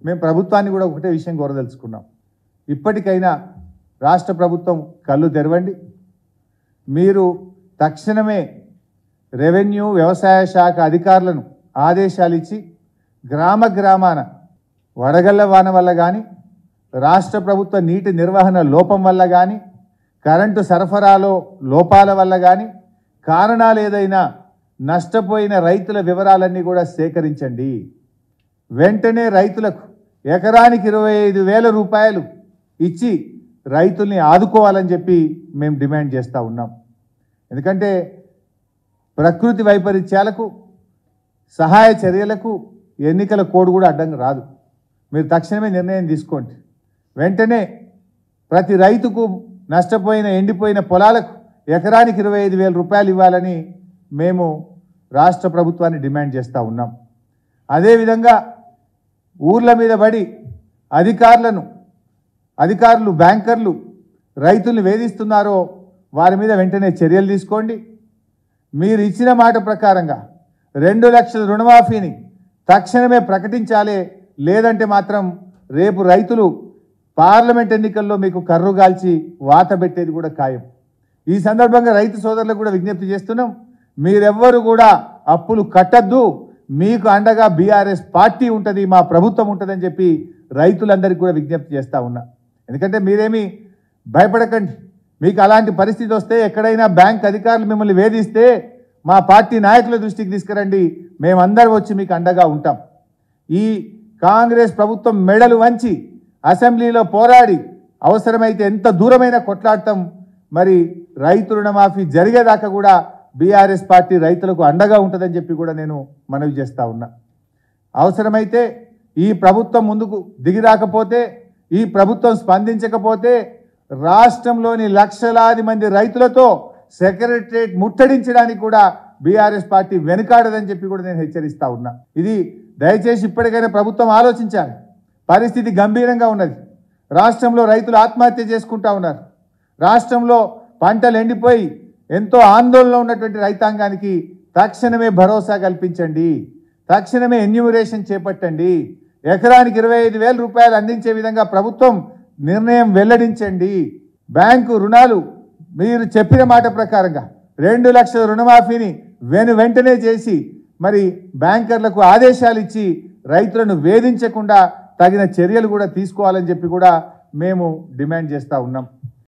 మేము ప్రభుత్వాన్ని కూడా ఒకటే విషయం కోరదలుచుకున్నాం. ఇప్పటికైనా రాష్ట్ర ప్రభుత్వం కళ్ళు తెరవండి. మీరు తక్షణమే రెవెన్యూ వ్యవసాయ శాఖ అధికారులను ఆదేశాలు ఇచ్చి గ్రామాన వడగళ్ల వాన వల్ల కానీ, రాష్ట్ర ప్రభుత్వ నీటి నిర్వహణ లోపం వల్ల కానీ, కరెంటు సరఫరాలో లోపాల వల్ల కానీ కారణాలు ఏదైనా నష్టపోయిన రైతుల వివరాలన్నీ కూడా సేకరించండి. వెంటనే రైతులకు ఎకరానికి 25,000 రూపాయలు ఇచ్చి రైతుల్ని ఆదుకోవాలని చెప్పి మేము డిమాండ్ చేస్తూ ఉన్నాం. ఎందుకంటే ప్రకృతి వైపరీత్యాలకు సహాయ చర్యలకు ఎన్నికల కోడ్ కూడా అడ్డంగా రాదు. మీరు తక్షణమే నిర్ణయం తీసుకోండి. వెంటనే ప్రతి రైతుకు నష్టపోయిన ఎండిపోయిన పొలాలకు ఎకరానికి 25,000 రూపాయలు ఇవ్వాలని మేము రాష్ట్ర ప్రభుత్వాన్ని డిమాండ్ చేస్తూ ఉన్నాం. అదేవిధంగా ఊర్ల మీద పడి అధికారులు బ్యాంకర్లు రైతుల్ని వేధిస్తున్నారో వారి మీద వెంటనే చర్యలు తీసుకోండి. మీరు ఇచ్చిన మాట ప్రకారంగా 2 లక్షల రుణమాఫీని తక్షణమే ప్రకటించాలి. లేదంటే మాత్రం రేపు రైతులు పార్లమెంట్ ఎన్నికల్లో మీకు కర్రుగాల్చి వాత పెట్టేది కూడా ఖాయం. ఈ సందర్భంగా రైతు సోదరులకు కూడా విజ్ఞప్తి చేస్తున్నాం. మీరెవ్వరు కూడా అప్పులు కట్టద్దు. మీకు అండగా బీఆర్ఎస్ పార్టీ ఉంటుంది, మా ప్రభుత్వం ఉంటుందని చెప్పి రైతులందరికీ కూడా విజ్ఞప్తి చేస్తూ ఉన్నా. ఎందుకంటే మీరేమీ భయపడకండి. మీకు అలాంటి పరిస్థితి వస్తే ఎక్కడైనా బ్యాంక్ అధికారులు మిమ్మల్ని వేధిస్తే మా పార్టీ నాయకుల దృష్టికి తీసుకురండి. మేమందరం వచ్చి మీకు అండగా ఉంటాం. ఈ కాంగ్రెస్ ప్రభుత్వం మెడలు వంచి అసెంబ్లీలో పోరాడి అవసరమైతే ఎంత దూరమైనా కొట్లాడతాం. మరి రైతు రుణమాఫీ జరిగేదాకా కూడా బీఆర్ఎస్ పార్టీ రైతులకు అండగా ఉంటుందని చెప్పి కూడా నేను మనవి చేస్తూ ఉన్నా. అవసరమైతే ఈ ప్రభుత్వం ముందుకు దిగి రాకపోతే, ఈ ప్రభుత్వం స్పందించకపోతే రాష్ట్రంలోని లక్షలాది మంది రైతులతో సెక్రటరేట్ ముట్టడించడానికి కూడా బీఆర్ఎస్ పార్టీ వెనుకాడదని చెప్పి కూడా నేను హెచ్చరిస్తూ ఉన్నా. ఇది దయచేసి ఇప్పటికైనా ప్రభుత్వం ఆలోచించాలి. పరిస్థితి గంభీరంగా ఉన్నది. రాష్ట్రంలో రైతులు ఆత్మహత్య చేసుకుంటా ఉన్నారు. రాష్ట్రంలో పంటలు ఎండిపోయి ఎంతో ఆందోళనలో ఉన్నటువంటి రైతాంగానికి తక్షణమే భరోసా కల్పించండి. తక్షణమే ఎన్యూమరేషన్ చేపట్టండి. ఎకరానికి 25,000 రూపాయలు అందించే విధంగా ప్రభుత్వం నిర్ణయం వెల్లడించండి. బ్యాంకు రుణాలు మీరు చెప్పిన మాట ప్రకారంగా 2 లక్షల రుణమాఫీని వెంటనే చేసి మరి బ్యాంకర్లకు ఆదేశాలు ఇచ్చి రైతులను వేధించకుండా తగిన చర్యలు కూడా తీసుకోవాలని చెప్పి కూడా మేము డిమాండ్ చేస్తూ ఉన్నాం.